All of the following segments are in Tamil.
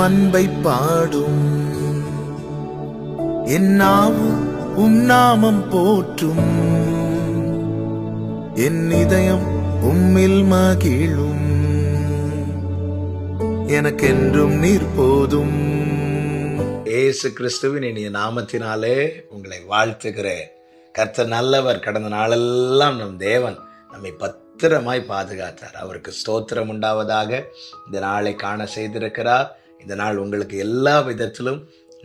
அன்பை பாடும். என் நாவும் நாமம் போற்றும். என் இதயம் உம்மில் மகிழும். எனக்கென்றும் நீர் போதும். இயேசு கிறிஸ்துவின் இனிய நாமத்தினாலே உங்களை வாழ்த்துகிறேன். கர்த்தர் நல்லவர். கடந்த நாளெல்லாம் நம் தேவன் நம்மை பத்திரமாய் பாதுகாத்தார். அவருக்கு ஸ்தோத்திரம் உண்டாவதாக. இந்த நாளை காண செய்திருக்கிறார். இந்த நாள் உங்களுக்கு எல்லா விதத்திலும்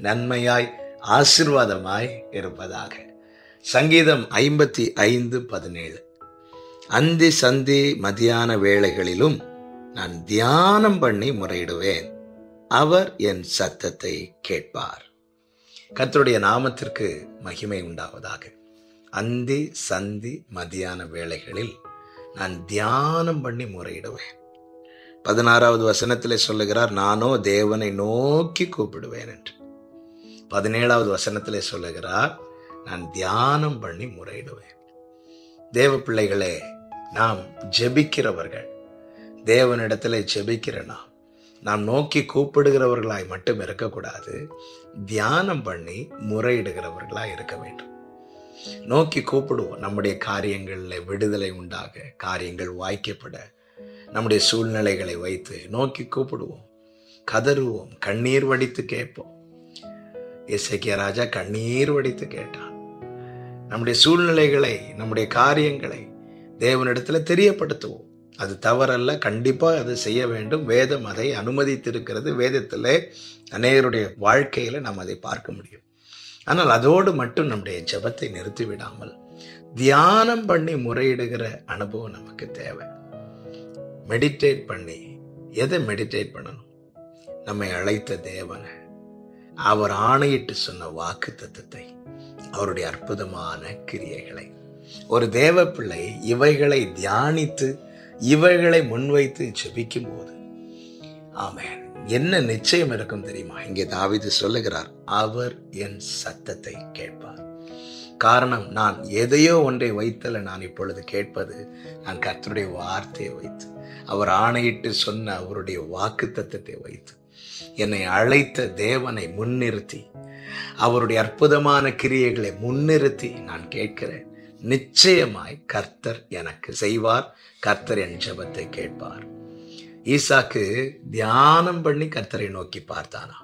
நன்மையாய் ஆசீர்வாதமாய் இருப்பதாக. சங்கீதம் 55:17. அந்தி சந்தி மதியான வேளைகளிலும் நான் தியானம் பண்ணி முறையிடுவேன், அவர் என் சத்தத்தை கேட்பார். கர்த்தருடைய நாமத்திற்கு மகிமை உண்டாவதாக. அந்தி சந்தி மதியான வேளைகளில் நான் தியானம் பண்ணி முறையிடுவேன். 16வது வசனத்திலே சொல்லுகிறார், நானோ தேவனை நோக்கி கூப்பிடுவேன் என்று. 17வது வசனத்திலே சொல்லுகிறார், நான் தியானம் பண்ணி முறையிடுவேன். தேவ பிள்ளைகளே, நாம் ஜெபிக்கிறவர்கள். தேவனிடத்திலே ஜெபிக்கிற நாம் நோக்கி கூப்பிடுகிறவர்களாய் மட்டும் இருக்கக்கூடாது, தியானம் பண்ணி முறையிடுகிறவர்களாய் இருக்க வேண்டும். நோக்கி கூப்பிடுவோம். நம்முடைய காரியங்களில் விடுதலை உண்டாக, காரியங்கள் வாய்க்கப்பட, நம்முடைய சூழ்நிலைகளை வைத்து நோக்கி கூப்பிடுவோம், கதறுவோம், கண்ணீர் வடித்து கேட்போம். எசேக்கியா ராஜா கண்ணீர் வடித்து கேட்டான். நம்முடைய சூழ்நிலைகளை, நம்முடைய காரியங்களை தேவனிடத்துல தெரியப்படுத்துவோம். அது தவறல்ல, கண்டிப்பா அது செய்ய வேண்டும். வேதம் அதை அனுமதித்திருக்கிறது. வேதத்திலே அநேகருடைய வாழ்க்கையில நாம் அதை பார்க்க முடியும். ஆனால் அதோடு மட்டும் நம்முடைய ஜெபத்தை நிறுத்திவிடாமல் தியானம் பண்ணி முறையிடுகிற அனுபவம் நமக்கு தேவை. மெடிடேட் பண்ணி, எதை மெடிடேட் பண்ணணும்? நம்மை அழைத்த தேவனை, அவர் ஆணையிட்டு சொன்ன வாக்கு தத்தத்தை, அவருடைய அற்புதமான கிரியைகளை. ஒரு தேவ பிள்ளை இவைகளை தியானித்து இவைகளை முன்வைத்து ஜெபிக்கும் போது ஆமென், என்ன நிச்சயம் இருக்கும் தெரியுமா? இங்கே தாவீது சொல்லுகிறார், அவர் என் சத்தத்தை கேட்பார். காரணம், நான் எதையோ ஒன்றை வைத்தல, நான் இப்பொழுது கேட்பது நான் கர்த்தருடைய வார்த்தையை வைத்து, அவர் ஆணையிட்டு சொன்ன அவருடைய வாக்கு தத்தத்தை வைத்து, என்னை அழைத்த தேவனை முன்னிறுத்தி, அவருடைய அற்புதமான கிரியைகளை முன்னிறுத்தி நான் கேட்கிறேன். நிச்சயமாய் கர்த்தர் எனக்கு செய்வார். கர்த்தர் என் ஜெபத்தை கேட்பார். ஈசாக்கு தியானம் பண்ணி கர்த்தரை நோக்கி பார்த்தானா.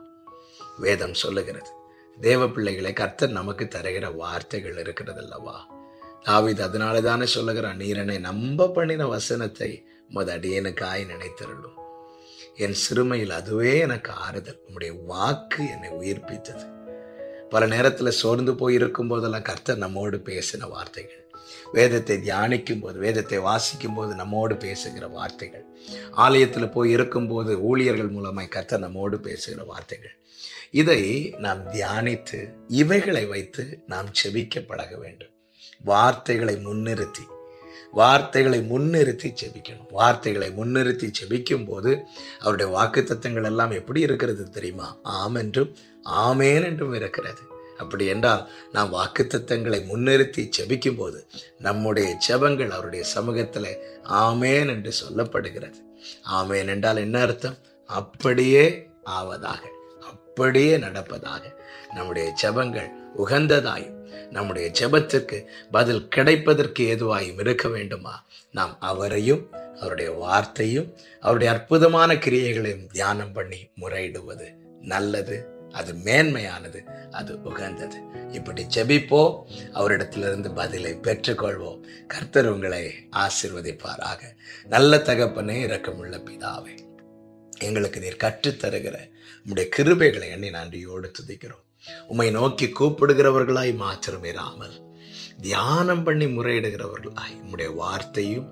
வேதம் சொல்லுகிறது. தேவ பிள்ளைகளை, கர்த்தர் நமக்கு தருகிற வார்த்தைகள் இருக்கிறது அல்லவா? தாவீது அதனாலதானே சொல்லுகிறான், நீர் என்னை நம்ப பண்ணின வசனத்தை உமது அடியேனுக்காய் நினைத்திருளும். என் சிறுமையில் அதுவே எனக்கு ஆறுதல். உம்முடைய வாக்கு என்னை உயிர்ப்பித்தது. பல நேரத்தில் சோர்ந்து போயிருக்கும் போதெல்லாம் கர்த்தர் நம்மோடு பேசின வார்த்தைகள், வேதத்தை தியானிக்கும் போது, வேதத்தை வாசிக்கும் போது நம்மோடு பேசுகிற வார்த்தைகள், ஆலயத்தில் போய் இருக்கும்போது ஊழியர்கள் மூலமாய் கர்த்தர் நம்மோடு பேசுகிற வார்த்தைகள், இதை நாம் தியானித்து இவைகளை வைத்து நாம் செபிக்க பழக வேண்டும். வார்த்தைகளை முன்னிறுத்தி செபிக்கணும். வார்த்தைகளை முன்னிறுத்தி செபிக்கும் போது அவருடைய வாக்கு தத்தங்கள் எல்லாம் எப்படி இருக்கிறது தெரியுமா? ஆம் என்றும் ஆமேன் என்றும் இருக்கிறது. அப்படி என்றால் நாம் வாக்கு தத்தங்களை முன்னிறுத்தி செபிக்கும் போது நம்முடைய ஜெபங்கள் அவருடைய சமூகத்தில் ஆமேன் என்று சொல்லப்படுகிறது. ஆமேன் என்றால் என்ன அர்த்தம்? அப்படியே ஆவதாக, அப்படியே நடப்பதாக. நம்முடைய ஜெபங்கள் உகந்ததாயும் நம்முடைய ஜெபத்திற்கு பதில் கிடைப்பதற்கு ஏதுவாயும் இருக்க வேண்டுமா? நாம் அவரையும் அவருடைய வார்த்தையும் அவருடைய அற்புதமான கிரியைகளையும் தியானம் பண்ணி முறையிடுவது நல்லது. அது மேன்மையானது, அது உகந்தது. இப்படி ஜெபிப்போம், அவரிடத்திலிருந்து பதிலை பெற்றுக்கொள்வோம். கர்த்தர் உங்களை ஆசீர்வதிப்பாராக. நல்ல தகப்பனே, இரக்கமுள்ள பிதாவே, எங்களுக்கு நீர் கற்றுத்தருகிற உம்முடைய கிருபைகளை எண்ணி நன்றியோடு துதிக்கிறோம். உம்மை நோக்கி கூப்பிடுகிறவர்களாய் மாத்திரம் இராமல் தியானம் பண்ணி முறையிடுகிறவர்களாய் உம்முடைய வார்த்தையும்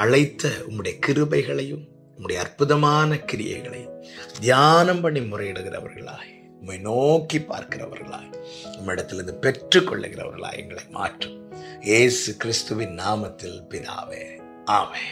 அழைத்த உம்முடைய கிருபைகளையும் உம்முடைய அற்புதமான கிரியைகளையும் தியானம் பண்ணி முறையிடுகிறவர்களாய், உம்மை நோக்கி பார்க்கிறவர்களாய், உம்மிடத்திலிருந்து பெற்றுக்கொள்ளுகிறவர்களாய் எங்களை மாற்றும். இயேசு கிறிஸ்துவின் நாமத்தில் பிதாவே, ஆமென்.